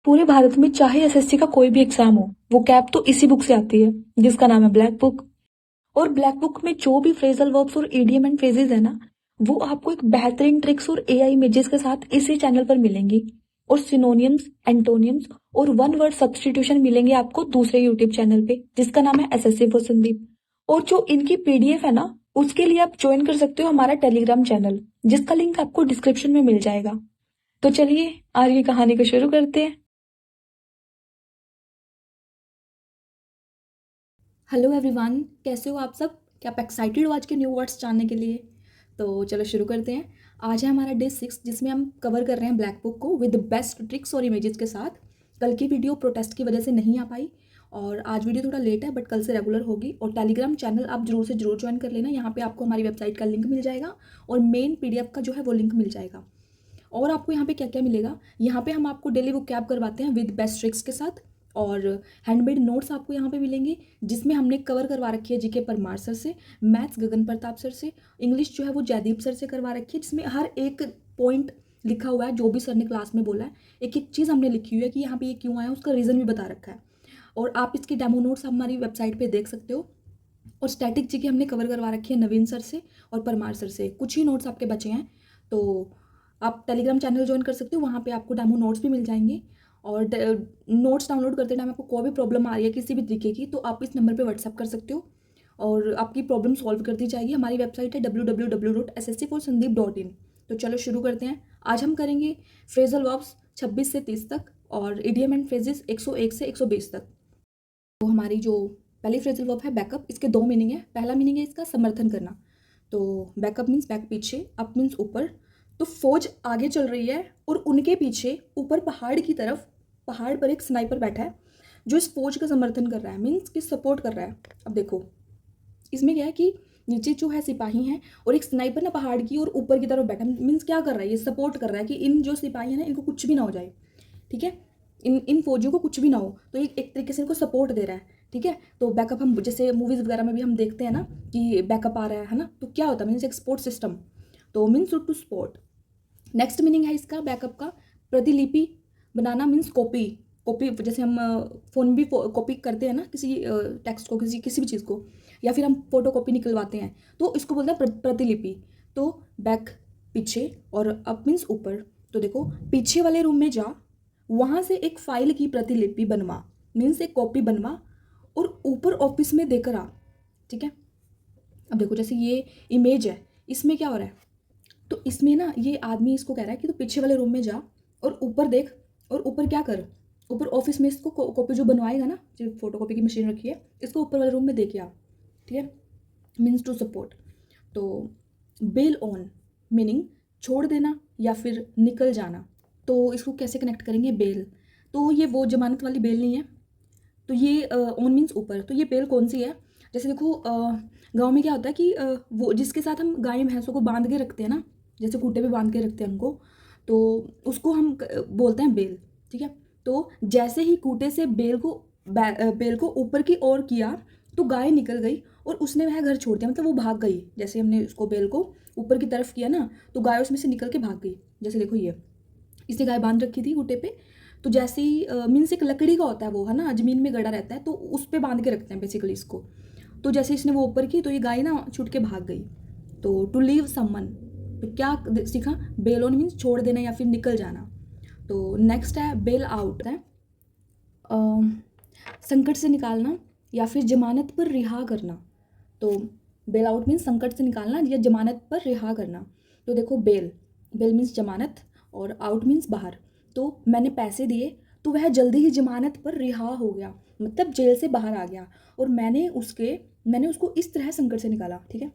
पूरे भारत में चाहे एसएससी का कोई भी एग्जाम हो, वो कैप तो इसी बुक से आती है, जिसका नाम है ब्लैक बुक। और ब्लैक बुक में जो भी फ्रेजल वर्ब्स और इडियम एंड फ्रेजेस है ना, वो आपको एक बेहतरीन ट्रिक्स और एआई इमेजेस के साथ इसी चैनल पर मिलेंगी। और सिनोनियम्स, एंटोनियम्स और वन वर्ड सब्सटीट्यूशन मिलेंगे आपको दूसरे यूट्यूब चैनल पे, जिसका नाम है एसएससी फॉर संदीप। और जो इनकी पीडीएफ है ना, उसके लिए आप ज्वाइन कर सकते हो हमारा टेलीग्राम चैनल, जिसका लिंक आपको डिस्क्रिप्शन में मिल जाएगा। तो चलिए आज की कहानी को शुरू करते हैं। हेलो एवरीवन, कैसे हो आप सब? क्या आप एक्साइटेड हो आज के न्यू वर्ड्स जानने के लिए? तो चलो शुरू करते हैं। आज है हमारा डे 6, जिसमें हम कवर कर रहे हैं ब्लैक बुक को विद बेस्ट ट्रिक्स और इमेजेस के साथ। कल की वीडियो प्रोटेस्ट की वजह से नहीं आ पाई और आज वीडियो थोड़ा लेट है, बट कल से रेगुलर होगी। और टेलीग्राम चैनल आप जरूर से जरूर ज्वाइन कर लेना। यहाँ पे आपको हमारी वेबसाइट का लिंक मिल जाएगा और मेन पीडीएफ का जो है वो लिंक मिल जाएगा। और आपको यहाँ पे क्या क्या मिलेगा, यहाँ पे हम आपको डेली बुक कैप करवाते हैं विद बेस्ट ट्रिक्स के साथ। और हैंडमेड नोट्स आपको यहाँ पे मिलेंगे, जिसमें हमने कवर करवा रखी है जीके परमार सर से, मैथ्स गगन प्रताप सर से, इंग्लिश जो है वो जयदीप सर से करवा रखी है, जिसमें हर एक पॉइंट लिखा हुआ है जो भी सर ने क्लास में बोला है। एक एक चीज़ हमने लिखी हुई है कि यहाँ पे ये क्यों आया, उसका रीज़न भी बता रखा है। और आप इसके डेमो नोट्स हमारी वेबसाइट पर देख सकते हो। और स्टैटिक जी की हमने कवर करवा रखी है नवीन सर से और परमार सर से। कुछ ही नोट्स आपके बचे हैं, तो आप टेलीग्राम चैनल ज्वाइन कर सकते हो। वहाँ पे आपको डेमो नोट्स भी मिल जाएंगे। और नोट्स डाउनलोड करते टाइम आपको कोई भी प्रॉब्लम आ रही है किसी भी तरीके की, तो आप इस नंबर पे व्हाट्सअप कर सकते हो और आपकी प्रॉब्लम सॉल्व कर दी जाएगी। हमारी वेबसाइट है www.sscforsandeep.in। तो चलो शुरू करते हैं। आज हम करेंगे फ्रेजल वर्ब्स 26 से 30 तक और इडियम एंड फ्रेजेस 101 से 120 तक। तो हमारी जो पहली फ्रेजल वर्ब है बैकअप, इसके दो मीनिंग है। पहला मीनिंग है इसका समर्थन करना। तो बैकअप मीन्स बैक पीछे, अप मीन्स ऊपर। तो फौज आगे चल रही है और उनके पीछे ऊपर पहाड़ की तरफ, पहाड़ पर एक स्नाइपर बैठा है जो इस फौज का समर्थन कर रहा है, मीन्स कि सपोर्ट कर रहा है। अब देखो इसमें क्या है कि नीचे जो है सिपाही हैं और एक स्नाइपर ना पहाड़ की और ऊपर की तरफ बैठा, मीन्स क्या कर रहा है, ये सपोर्ट कर रहा है कि इन जो सिपाही हैं ना, इनको कुछ भी ना हो जाए। ठीक है, इन फौजियों को कुछ भी ना हो, तो एक तरीके से इनको सपोर्ट दे रहा है। ठीक है, तो बैकअप हम जैसे मूवीज़ वगैरह में भी हम देखते हैं ना कि बैकअप आ रहा है ना, तो क्या होता है, मीन्स एक सपोर्ट सिस्टम। तो means to support. Next meaning है इसका बैकअप का प्रतिलिपि बनाना, मीन्स कॉपी। कॉपी जैसे हम फ़ोन भी कॉपी करते हैं ना किसी टेक्स्ट को, किसी किसी भी चीज़ को, या फिर हम फोटो कॉपी निकलवाते हैं, तो इसको बोलते हैं प्रतिलिपि। तो बैक पीछे और अप मीन्स ऊपर। तो देखो पीछे वाले रूम में जा, वहाँ से एक फाइल की प्रतिलिपि बनवा, मीन्स एक कॉपी बनवा और ऊपर ऑफिस में देकर आ। ठीक है, अब देखो जैसे ये इमेज है, इसमें क्या हो रहा है, तो इसमें ना ये आदमी इसको कह रहा है कि तू पीछे वाले रूम में जा और ऊपर देख, और ऊपर क्या कर, ऊपर ऑफिस में इसको कॉपी जो बनवाएगा ना, जो फोटो कॉपी की मशीन रखी है, इसको ऊपर वाले रूम में दे के आ। ठीक है, मीन्स टू सपोर्ट। तो बेल ऑन मीनिंग छोड़ देना या फिर निकल जाना। तो इसको कैसे कनेक्ट करेंगे, बेल, तो ये वो जमानत वाली बेल नहीं है। तो ये ऑन मीन्स ऊपर, तो ये बेल कौन सी है, जैसे देखो गांव में क्या होता है कि वो जिसके साथ हम गाय भैंसों को बांध के रखते हैं ना, जैसे खूंटे पे बांध के रखते हैं उनको, तो उसको हम बोलते हैं बेल। ठीक है, तो जैसे ही खूंटे से बेल को ऊपर की ओर किया, तो गाय निकल गई और उसने वह घर छोड़ दिया, मतलब वो भाग गई। जैसे हमने उसको बेल को ऊपर की तरफ किया ना, तो गाय उसमें से निकल के भाग गई। जैसे देखो ये इसने गाय बांध रखी थी खूंटे पे, तो जैसे ही मीन्स एक लकड़ी का होता है वो, है ना, जमीन में गड़ा रहता है, तो उस पर बांध के रखते हैं बेसिकली इसको। तो जैसे इसने वो ऊपर की, तो ये गाय ना छूट के भाग गई। तो टू लीव समवन, तो क्या सीखा, बेल ऑन मीन्स छोड़ देना या फिर निकल जाना। तो नेक्स्ट है बेल आउट है संकट से निकालना या फिर जमानत पर रिहा करना। तो बेल आउट मीन्स संकट से निकालना या जमानत पर रिहा करना। तो देखो बेल, बेल मीन्स जमानत और आउट मीन्स बाहर। तो मैंने पैसे दिए तो वह जल्दी ही जमानत पर रिहा हो गया, मतलब जेल से बाहर आ गया, और मैंने उसको इस तरह संकट से निकाला। ठीक है,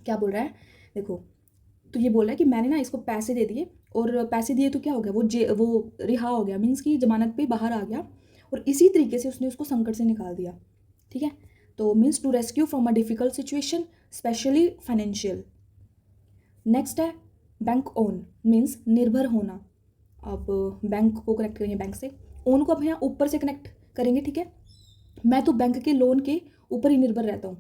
क्या बोल रहा है देखो, तो ये बोल रहा है कि मैंने ना इसको पैसे दे दिए, और पैसे दिए तो क्या हो गया, वो रिहा हो गया, मीन्स कि जमानत पे बाहर आ गया, और इसी तरीके से उसने उसको संकट से निकाल दिया। ठीक है, तो means to rescue from a difficult situation, specially financial. Next है बैंक ओन मीन्स निर्भर होना। अब बैंक को कनेक्ट करेंगे बैंक से, ओन को अब यहाँ ऊपर से कनेक्ट करेंगे। ठीक है, मैं तो बैंक के लोन के ऊपर ही निर्भर रहता हूँ।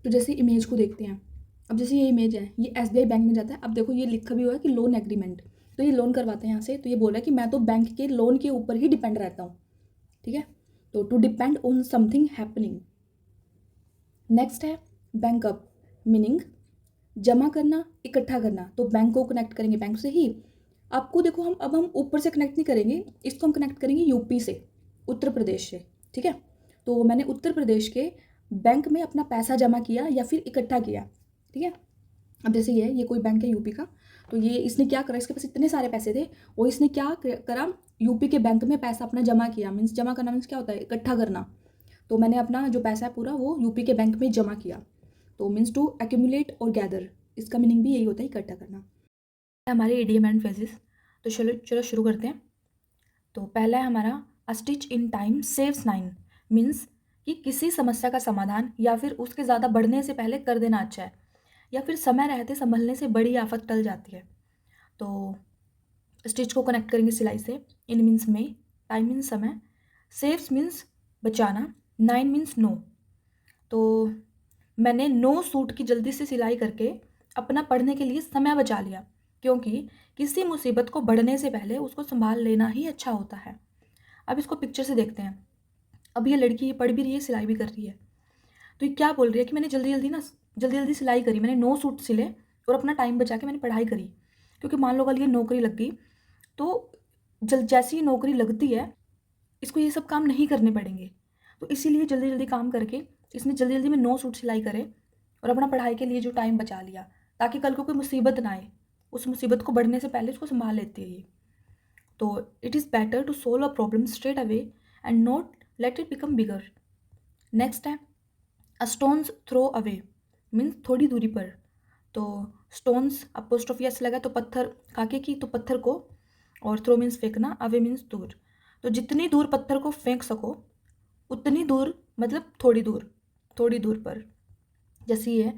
तो जैसे इमेज को देखते हैं, अब जैसे ये इमेज है, ये एसबीआई बैंक में जाता है। अब देखो ये लिखा भी हुआ है कि लोन एग्रीमेंट, तो ये लोन करवाते हैं यहाँ से, तो ये बोल रहा है कि मैं तो बैंक के लोन के ऊपर ही डिपेंड रहता हूँ, ठीक है। तो to depend on something happening. Next है बैंक अप, मीनिंग जमा करना, इकट्ठा करना। तो बैंक को कनेक्ट करेंगे बैंक से ही। आपको देखो, हम ऊपर से कनेक्ट नहीं करेंगे, इसको हम कनेक्ट करेंगे यूपी से, उत्तर प्रदेश से, ठीक है। तो मैंने उत्तर प्रदेश के बैंक में अपना पैसा जमा किया या फिर इकट्ठा किया, ठीक है। अब जैसे ये कोई बैंक है यूपी का, तो ये इसने क्या करा, इसके पास इतने सारे पैसे थे और इसने क्या करा, यूपी के बैंक में पैसा अपना जमा किया। मीन्स जमा करना मीन्स क्या होता है, इकट्ठा करना। तो मैंने अपना जो पैसा है पूरा वो यूपी के बैंक में जमा किया। तो मीन्स टू एक्यूमुलेट और गैदर, इसका मीनिंग भी यही होता है, इकट्ठा करना। हमारे इडियम एंड फ्रेजेस। तो चलो शुरू करते हैं। तो पहला है हमारा अ stitch in time saves nine, means कि किसी समस्या का समाधान या फिर उसके ज़्यादा बढ़ने से पहले कर देना अच्छा है, या फिर समय रहते संभलने से बड़ी आफत टल जाती है। तो स्टिच को कनेक्ट करेंगे सिलाई से। इन मीन्स में, टाइम मीन्स समय, सेव्स मीन्स बचाना, नाइन मीन्स नो। तो मैंने 9 सूट की जल्दी से सिलाई करके अपना पढ़ने के लिए समय बचा लिया, क्योंकि किसी मुसीबत को बढ़ने से पहले उसको संभाल लेना ही अच्छा होता है। अब इसको पिक्चर से देखते हैं। अब ये लड़की पढ़ भी रही है, सिलाई भी कर रही है। तो ये क्या बोल रही है कि मैंने जल्दी जल्दी सिलाई करी, मैंने 9 सूट सिले और अपना टाइम बचा के मैंने पढ़ाई करी। क्योंकि मान लो कल ये नौकरी लग गई, तो जैसी ही नौकरी लगती है इसको ये सब काम नहीं करने पड़ेंगे। तो इसीलिए जल्दी जल्दी काम करके इसने जल्दी जल्दी में 9 सूट सिलाई करे और अपना पढ़ाई के लिए जो टाइम बचा लिया, ताकि कल को कोई मुसीबत ना आए, उस मुसीबत को बढ़ने से पहले उसको संभाल लेती है ये। तो it is better to solve a problem straight away and not let it become bigger. Next है a stone's throw away, means थोड़ी दूरी पर। तो स्टोन्स अपोस्ट्रोफी एस लगा तो पत्थर काके की, तो पत्थर को, और थ्रो मीन्स फेंकना, अवे मीन्स दूर। तो जितनी दूर पत्थर को फेंक सको उतनी दूर, मतलब थोड़ी दूर पर। जैसे ये है,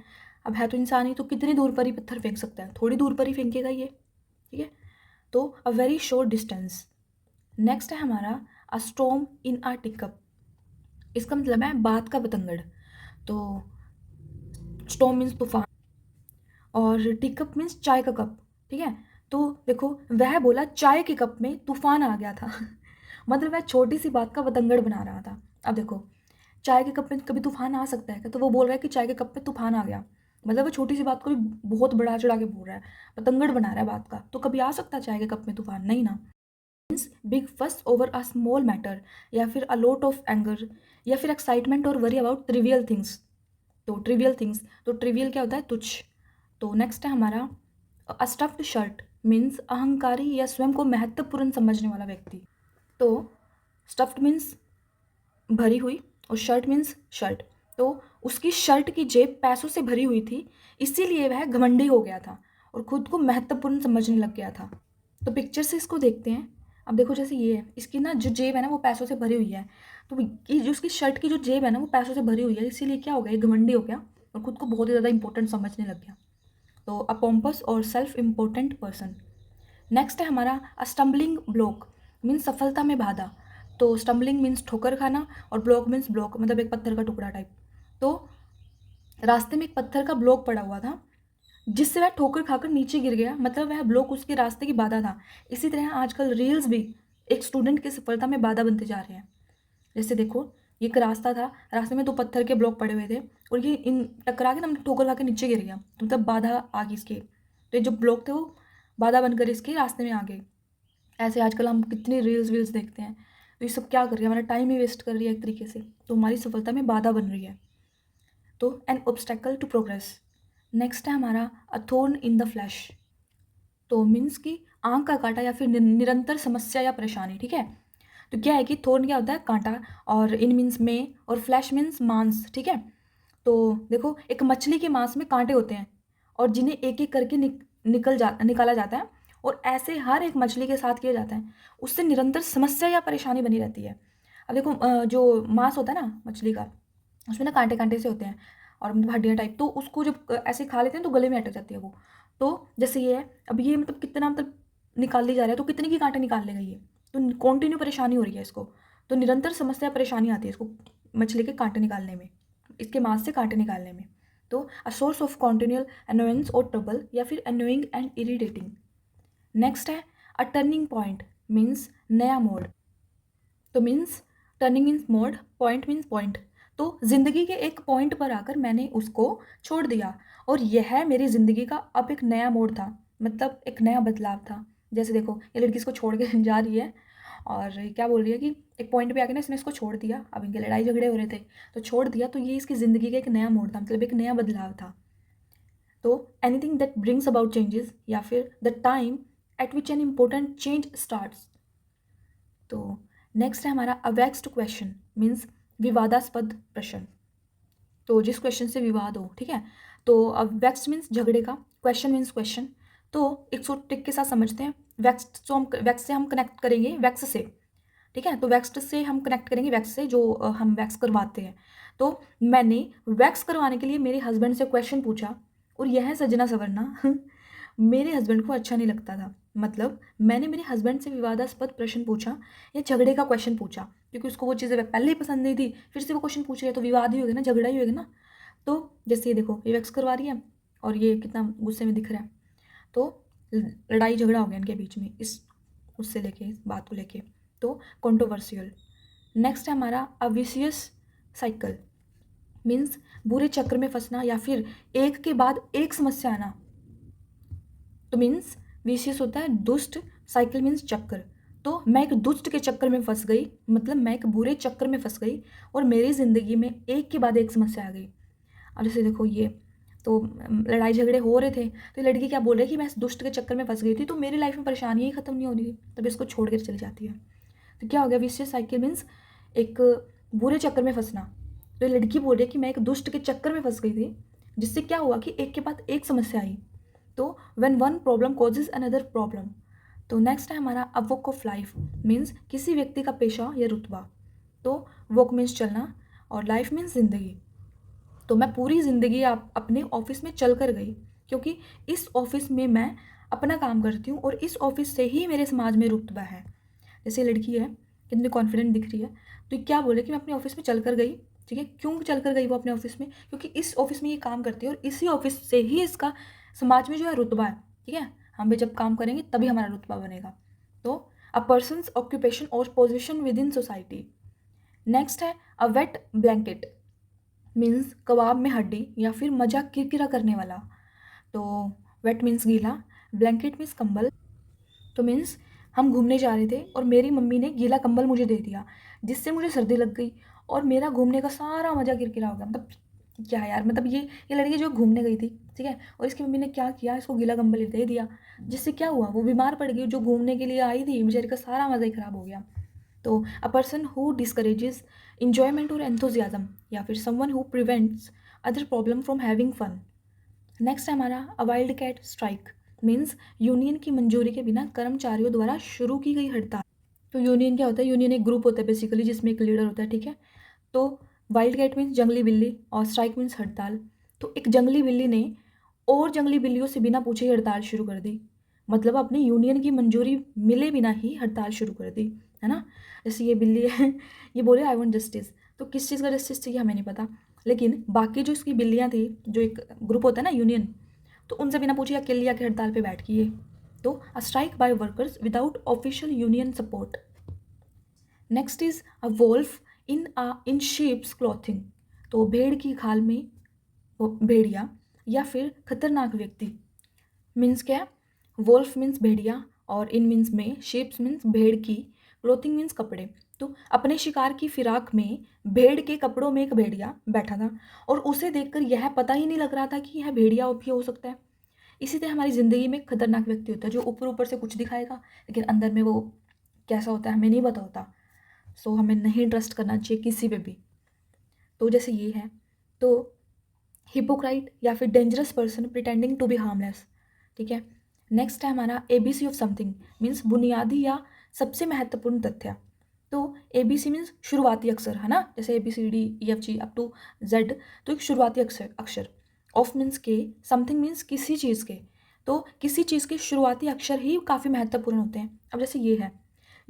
अब है तो इंसान ही, तो कितनी दूर पर ही पत्थर फेंक सकता है, थोड़ी दूर पर ही फेंकेगा ये, ठीक है। तो a very short distance. Next है हमारा अ स्टॉर्म इन अ टीकप, इसका मतलब है बात का बतंगड़। तो स्टॉर्म मीन्स तूफान और टीकप मीन्स चाय का कप, ठीक है। तो देखो, वह बोला चाय के कप में तूफान आ गया था मतलब वह छोटी सी बात का बतंगड़ बना रहा था। अब देखो, चाय के कप में कभी तूफान आ सकता है क्या, तो वो बोल रहा है कि चाय के कप में तूफान आ गया, मतलब वो छोटी सी बात को भी बहुत बढ़ा चढ़ा के बोल रहा है, बतंगड़ बना रहा है बात का। तो कभी आ सकता है चाय के कप में तूफान, नहीं ना। मीन्स बिग फस ओवर अ स्मॉल मैटर, या फिर अ लॉट ऑफ एंगर, या फिर एक्साइटमेंट और वरी अबाउट ट्रिवियल थिंग्स। तो ट्रिवियल थिंग्स, तो ट्रिवियल क्या होता है, तुच्छ। तो नेक्स्ट है हमारा अस्टफ्ड शर्ट, मीन्स अहंकारी या स्वयं को महत्वपूर्ण समझने वाला व्यक्ति। तो स्टफ्ड मीन्स भरी हुई और शर्ट मीन्स शर्ट। तो उसकी शर्ट की जेब पैसों से भरी हुई थी, इसीलिए वह घमंडी हो गया था और खुद को महत्वपूर्ण समझने लग गया था। तो पिक्चर से इसको देखते हैं। अब देखो, जैसे ये है, इसकी ना जो जेब है ना वो पैसों से भरी हुई है। तो ये जो उसकी शर्ट की जो जेब है ना वो पैसों से भरी हुई है, इसीलिए क्या हो गया, ये घमंडी हो गया और खुद को बहुत ही ज़्यादा इंपॉर्टेंट समझने लग गया। तो अ पोम्पस और सेल्फ इम्पोर्टेंट पर्सन। नेक्स्ट है हमारा अ स्टम्बलिंग ब्लॉक, मीन्स सफलता में बाधा। तो स्टम्बलिंग मीन्स ठोकर खाना और ब्लॉक मीन्स ब्लॉक, मतलब एक पत्थर का टुकड़ा टाइप। तो रास्ते में एक पत्थर का ब्लॉक पड़ा हुआ था, जिससे वह ठोकर खाकर नीचे गिर गया, मतलब वह ब्लॉक उसके रास्ते की बाधा था। इसी तरह आजकल रील्स भी एक स्टूडेंट की सफलता में बाधा बनते जा रहे हैं। जैसे देखो, ये एक रास्ता था, रास्ते में 2 पत्थर के ब्लॉक पड़े हुए थे और ये इन टकरा के ना ठोकर खा के नीचे गिर गया, तो मतलब बाधा आ गई इसके। तो ये जो ब्लॉक थे वो बाधा बनकर इसके रास्ते में आ गए। ऐसे आजकल हम कितनी रील्स वील्स देखते हैं, तो ये सब क्या कर रही है, हमारा टाइम ही वेस्ट कर रही है एक तरीके से, तो हमारी सफलता में बाधा बन रही है। तो an obstacle to progress. Next है हमारा a thorn in the flesh. तो मीन्स कि आँख का कांटा या फिर निरंतर समस्या या परेशानी, ठीक है। तो क्या है कि थोर्न क्या होता है, कांटा, और इन मीन्स में, और फ्लैश मीन्स मांस, ठीक है। तो देखो, एक मछली के मांस में कांटे होते हैं और जिन्हें एक एक करके निकाला जाता है, और ऐसे हर एक मछली के साथ किया जाता है, उससे निरंतर समस्या या परेशानी बनी रहती है। अब देखो, जो मांस होता है ना मछली का, उसमें ना कांटे कांटे से होते हैं और मतलब हड्डियाँ टाइप, तो उसको जब ऐसे खा लेते हैं तो गले में अटक जाती है वो। तो जैसे ये है, अब ये मतलब कितना, मतलब निकाल ली जा रहा है, तो कितने की कांटे निकाल लेगा ये, तो कॉन्टिन्यू परेशानी हो रही है इसको। तो निरंतर समस्या परेशानी आती है इसको मछली के कांटे निकालने में, इसके मांस से कांटे निकालने में। तो a source of continual annoyance और ट्रबल, या फिर अनोइंग एंड इरिटेटिंग। नेक्स्ट है अ टर्निंग पॉइंट, मीन्स नया मोड़। तो means turning means mode, point means point. तो ज़िंदगी के एक पॉइंट पर आकर मैंने उसको छोड़ दिया और यह मेरी ज़िंदगी का अब एक नया मोड़ था, मतलब एक नया बदलाव था। जैसे देखो ये लड़की इसको छोड़ के जा रही है और क्या बोल रही है कि एक पॉइंट पे आके ना इसने इसको छोड़ दिया, अब इनके लड़ाई झगड़े हो रहे थे तो छोड़ दिया, तो ये इसकी ज़िंदगी का एक नया मोड़ था, मतलब एक नया बदलाव था। तो anything that brings about changes या फिर the time eight which an important change starts. तो नेक्स्ट है हमारा अवेक्स्ड क्वेश्चन, मीन्स विवादास्पद प्रश्न। तो जिस क्वेश्चन से विवाद हो, ठीक है। तो अब वेक्स्ट मीन्स झगड़े का, क्वेश्चन मीन्स क्वेश्चन। तो एक सौ ट्रिक के साथ समझते हैं। वेक्स से हम कनेक्ट करेंगे वैक्स से, ठीक है। तो वैक्स से हम कनेक्ट करेंगे वैक्स से, जो हम वैक्स करवाते हैं। तो मैंने वैक्स करवाने के लिए मेरे हस्बैंड से क्वेश्चन पूछा और यह सजना सवरना मेरे हस्बैंड को अच्छा नहीं लगता था। मतलब मैंने मेरे हस्बैंड से विवादास्पद प्रश्न पूछा या झगड़े का क्वेश्चन पूछा, क्योंकि उसको वो चीज़ें पहले ही पसंद नहीं थी, फिर से वो क्वेश्चन पूछ रही है तो विवाद ही होगा ना, झगड़ा ही होगा ना। तो जैसे ये देखो ये वैक्स करवा रही है और ये कितना गुस्से में दिख रहा है, तो लड़ाई झगड़ा हो गया इनके बीच में इस उससे लेके इस बात को लेके। तो कंट्रोवर्शियल। नेक्स्ट है हमारा अविशियस साइकिल, मीन्स बुरे चक्र में फंसना या फिर एक के बाद एक समस्या आना। तो मीन्स विशियस होता है दुष्ट, साइकिल मीन्स चक्कर। तो मैं एक दुष्ट के चक्कर में फंस गई, मतलब मैं एक बुरे चक्कर में फंस गई और मेरी ज़िंदगी में एक के बाद एक समस्या आ गई। अब जैसे देखो ये तो लड़ाई झगड़े हो रहे थे, तो ये लड़की क्या बोल रही है कि मैं इस दुष्ट के चक्कर में फंस गई थी, तो मेरी लाइफ में परेशानी ही ख़त्म नहीं हो रही थी, तब इसको छोड़ कर चली जाती है। तो क्या हो गया, विशियस साइकिल मीन्स एक बुरे चक्कर में फंसना। तो ये लड़की बोल रही है कि मैं एक दुष्ट के चक्कर में फंस गई थी, जिससे क्या हुआ कि एक के बाद एक समस्या आई। तो when one problem causes another problem. तो नेक्स्ट है हमारा a walk of life, means किसी व्यक्ति का पेशा या रुतबा। तो वॉक मीन्स चलना और लाइफ मीन्स ज़िंदगी। तो मैं पूरी ज़िंदगी अपने ऑफिस में चल कर गई, क्योंकि इस ऑफिस में मैं अपना काम करती हूँ और इस ऑफिस से ही मेरे समाज में रुतबा है। जैसे लड़की है कितनी कॉन्फिडेंट दिख रही है, तो क्या बोले कि मैं अपने ऑफिस में चल कर गई, ठीक है। क्यों चल कर गई वो अपने ऑफिस में, क्योंकि इस ऑफिस में ये काम करती है और इसी ऑफिस से ही इसका समाज में जो है रुतबा है, ठीक है। हम भी जब काम करेंगे तभी हमारा रुतबा बनेगा। तो अ पर्सनस ऑक्यूपेशन और position with in society. Next है अ वेट ब्लैंकेट, मीन्स कबाब में हड्डी या फिर मजाक किरकिरा करने वाला। तो वेट मीन्स गीला, ब्लैंकेट मीन्स कंबल। तो मीन्स हम घूमने जा रहे थे और मेरी मम्मी ने गीला कंबल मुझे दे दिया, जिससे मुझे सर्दी लग गई और मेरा घूमने का सारा मजा किरकिरा हो गया। मतलब क्या यार, मतलब ये लड़की जो घूमने गई थी, ठीक है, और इसकी मम्मी ने क्या किया, इसको गीला कंबल दे दिया, जिससे क्या हुआ, वो बीमार पड़ गई। जो घूमने के लिए आई थी बेचारी का सारा मज़ा ही ख़राब हो गया। तो a person who discourages enjoyment और एंथुजियाज्म या फिर someone who prevents other problem from having fun. Next है हमारा a wild cat strike, means union की मंजूरी के बिना कर्मचारियों द्वारा शुरू की गई हड़ताल। तो यूनियन क्या होता है, यूनियन एक ग्रुप होता है बेसिकली, जिसमें एक लीडर होता है, ठीक है। तो वाइल्ड कैट मीन्स जंगली बिल्ली और स्ट्राइक मीन्स हड़ताल। तो एक जंगली बिल्ली ने और जंगली बिल्लियों से बिना पूछे ही हड़ताल शुरू कर दी, मतलब अपनी यूनियन की मंजूरी मिले बिना ही हड़ताल शुरू कर दी, है ना। जैसे ये बिल्ली है ये बोले आई वांट जस्टिस, तो किस चीज़ का जस्टिस चाहिए हमें नहीं पता, लेकिन बाकी जो इसकी बिल्लियाँ थी, जो एक ग्रुप होता है ना यूनियन, तो उनसे बिना पूछे अकेली आके हड़ताल पे बैठ गई है। तो a strike by workers without official union support. Next is a wolf in sheep's clothing. तो भेड़ की खाल में भेड़िया या फिर खतरनाक व्यक्ति। मीन्स क्या है, वोल्फ मीन्स भेड़िया और इन मीन्स में, शीप्स मीन्स भेड़ की, क्लोथिंग मीन्स कपड़े। तो अपने शिकार की फिराक में भेड़ के कपड़ों में एक भेड़िया बैठा था और उसे देखकर यह पता ही नहीं लग रहा था कि यह भेड़िया भी हो सकता है। इसी तरह हमारी ज़िंदगी में एक खतरनाक व्यक्ति होता है, जो ऊपर ऊपर से कुछ दिखाएगा लेकिन अंदर में वो कैसा होता है हमें नहीं पता होता। सो हमें नहीं ट्रस्ट करना चाहिए किसी पे भी। तो जैसे ये है, तो हिपोक्राइट या फिर dangerous person pretending to be harmless, ठीक है। नेक्स्ट है हमारा ABC ऑफ समथिंग, मीन्स बुनियादी या सबसे महत्वपूर्ण तथ्य। तो ABC मीन्स शुरुआती अक्षर, है ना, जैसे ABCDEFG अप टू Z। तो एक शुरुआती अक्षर। ऑफ मीन्स के, समथिंग मीन्स किसी चीज़ के। तो किसी चीज़ के शुरुआती अक्षर ही काफ़ी महत्वपूर्ण होते हैं। अब जैसे ये है,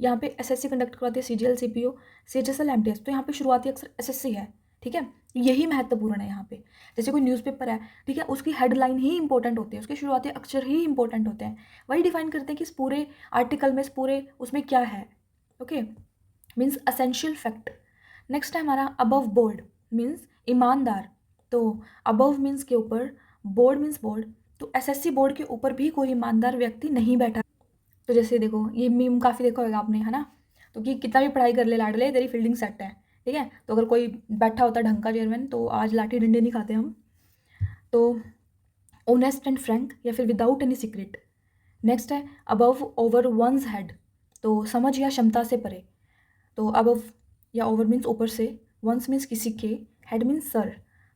यहाँ पे SSC कंडक्ट करवाते हैं, CGL CPO CHSL MTS, तो यहाँ पे शुरुआती अक्षर SSC है, ठीक है, यही महत्वपूर्ण है यहाँ पे। जैसे कोई न्यूज़पेपर है, ठीक है, उसकी हेडलाइन ही इंपॉर्टेंट होती है, उसके शुरुआती अक्षर ही इंपॉर्टेंट होते हैं, वही डिफाइन करते हैं कि इस पूरे आर्टिकल में, इस पूरे उसमें क्या है। Okay, means essential fact. Next है हमारा अबव बोर्ड, मीन्स ईमानदार। तो अबव मीन्स के ऊपर, बोर्ड मीन्स बोर्ड, तो एसएससी बोर्ड के ऊपर भी कोई ईमानदार व्यक्ति नहीं बैठा। तो जैसे देखो, ये मीम काफ़ी देखा होगा आपने, है ना, तो कि कितना भी पढ़ाई कर ले लाडले, तेरी फील्डिंग सेट है, ठीक है। तो अगर कोई बैठा होता ढंग का चेयरमैन, तो आज लाठी डंडे नहीं खाते हम। तो ऑनेस्ट एंड फ्रैंक, या फिर विदाउट एनी सीक्रेट। नेक्स्ट है अबव ओवर वंस हेड, तो समझ या क्षमता से परे। तो अबव या ओवर मीन्स ऊपर से, वंस मीन्स किसी के, हेड मीन्स सर।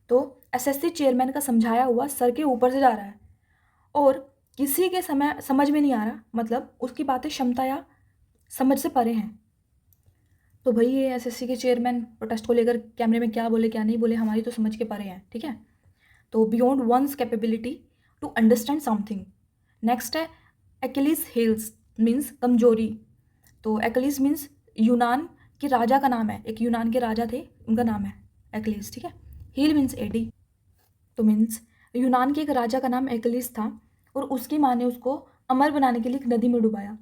तो एसएससी चेयरमैन का समझाया हुआ सर के ऊपर से जा रहा है, और किसी के समय समझ में नहीं आ रहा, मतलब उसकी बातें क्षमता या समझ से परे हैं। तो भाई ये एसएससी के चेयरमैन प्रोटेस्ट को लेकर कैमरे में क्या बोले क्या नहीं बोले, हमारी तो समझ के परे हैं, ठीक है। तो beyond one's capability to understand something. Next है एक्लिस हील्स, मीन्स कमजोरी। तो एक्लिस मीन्स यूनान के राजा का नाम है, एक यूनान के राजा थे, उनका नाम है एक्लिस, ठीक है। हील मीन्स एडी, तो मीन्स यूनान के एक राजा का नाम एक्लिस था, और उसकी माँ ने उसको अमर बनाने के लिए एक नदी में डुबाया,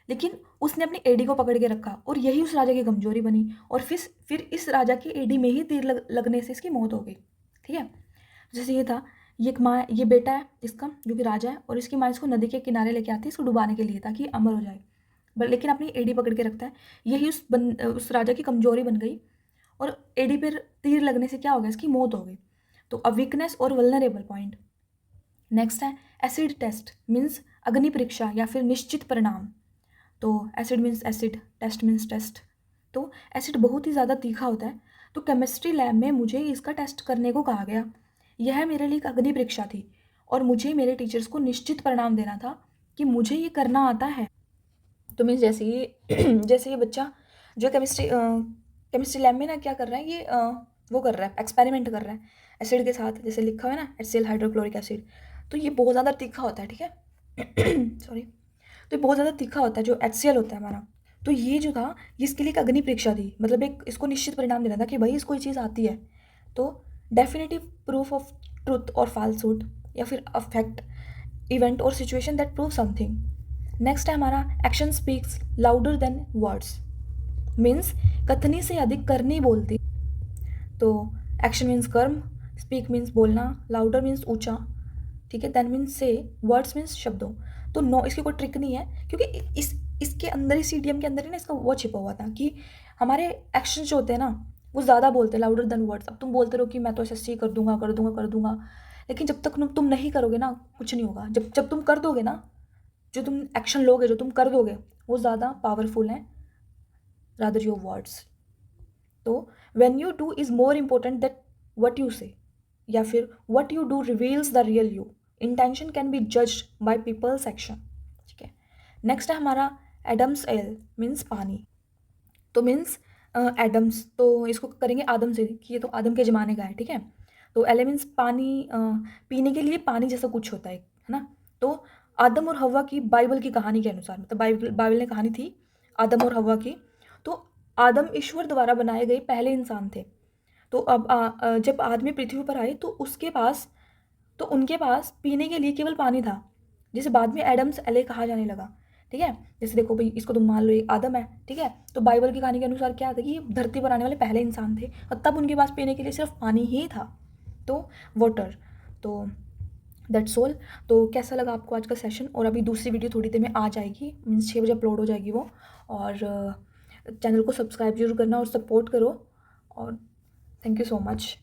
लेकिन उसने अपनी एडी को पकड़ के रखा, और यही उस राजा की कमजोरी बनी, और फिर इस राजा की एडी में ही तीर लगने से इसकी मौत हो गई, ठीक है। जैसे ये था, ये एक माँ, ये बेटा है इसका जो कि राजा है, और इसकी माँ इसको नदी के किनारे लेके आती है इसको डुबाने के लिए, ताकि अमर हो जाए, लेकिन अपनी एडी पकड़ के रखता है। यही उस राजा की कमजोरी बन गई, और एडी पर तीर लगने से क्या हो गया, इसकी मौत हो गई। तो अ वीकनेस और वल्नरेबल पॉइंट। नेक्स्ट है एसिड टेस्ट, मीन्स अग्नि परीक्षा या फिर निश्चित परिणाम। तो acid means acid, test means test. तो एसिड बहुत ही ज़्यादा तीखा होता है, तो केमिस्ट्री लैब में मुझे इसका टेस्ट करने को कहा गया। यह मेरे लिए एक अग्नि परीक्षा थी, और मुझे मेरे टीचर्स को निश्चित परिणाम देना था कि मुझे ये करना आता है। तो मीन्स जैसे ये बच्चा जो केमिस्ट्री लैब में ना क्या कर रहा है, ये वो कर रहा है, एक्सपेरिमेंट कर रहा है एसिड के साथ, जैसे लिखा हुआ है ना HCl हाइड्रोक्लोरिक एसिड। तो ये बहुत ज़्यादा तीखा होता है, ठीक है सॉरी। तो ये बहुत ज़्यादा तीखा होता है जो HCl होता है हमारा। तो ये जो था, ये इसके लिए एक अग्नि परीक्षा थी, मतलब एक इसको निश्चित परिणाम देना था कि भाई इसको ये चीज़ आती है। तो डेफिनेटिव प्रूफ ऑफ ट्रुथ और फाल्सूड, या फिर अफेक्ट इवेंट और situation that prove something. Next है हमारा action speaks louder than words, means कथनी से अधिक करनी बोलती। तो एक्शन मीन्स कर्म, स्पीक मीन्स बोलना, लाउडर मीन्स ऊंचा, ठीक है, देन मीन्स से, वर्ड्स मीन्स शब्दों। तो नो, इसकी कोई ट्रिक नहीं है, क्योंकि इसके अंदर ही CTM के अंदर ही ना इसका वो छिपा हुआ था कि हमारे एक्शन जो होते हैं ना वो ज़्यादा बोलते हैं, लाउडर देन वर्ड्स। अब तुम बोलते रहो कि मैं तो SSC कर दूंगा कर दूंगा कर दूंगा, लेकिन जब तक तुम नहीं करोगे ना, कुछ नहीं होगा। जब तुम कर दोगे ना, जो तुम एक्शन लोगे, जो तुम कर दोगे, वो ज़्यादा पावरफुल है रादर योर वर्ड्स। तो when you do is more important that what you say, या फिर what you do reveals the real you. Intention can be judged by people's action, ठीक है। नेक्स्ट है हमारा एडम्स एल, मीन्स पानी। तो means Adams, तो इसको करेंगे आदम से, कि ये तो आदम के ज़माने का है, ठीक है। तो एल मीन्स पानी, पीने के लिए पानी जैसा कुछ होता है ना। तो आदम और हवा की बाइबल की कहानी के अनुसार, मतलब बाइबल ने कहानी थी आदम और हवा की। तो आदम ईश्वर द्वारा बनाए गए पहले इंसान थे। तो अब जब आदमी पृथ्वी पर आए तो उनके पास पीने के लिए केवल पानी था, जिसे बाद में एडम्स एले कहा जाने लगा, ठीक है। जैसे देखो भाई, इसको तुम मान लो एक आदम है, ठीक है, तो बाइबल की कहानी के अनुसार क्या था कि धरती पर आने वाले पहले इंसान थे, और तब उनके पास पीने के लिए सिर्फ पानी ही था, तो वाटर। तो दैट्स ऑल। तो कैसा लगा आपको आज का सेशन? और अभी दूसरी वीडियो थोड़ी देर में आ जाएगी, मीन्स 6 बजे अपलोड हो जाएगी वो। और चैनल को सब्सक्राइब जरूर करना और सपोर्ट करो, और थैंक यू सो मच।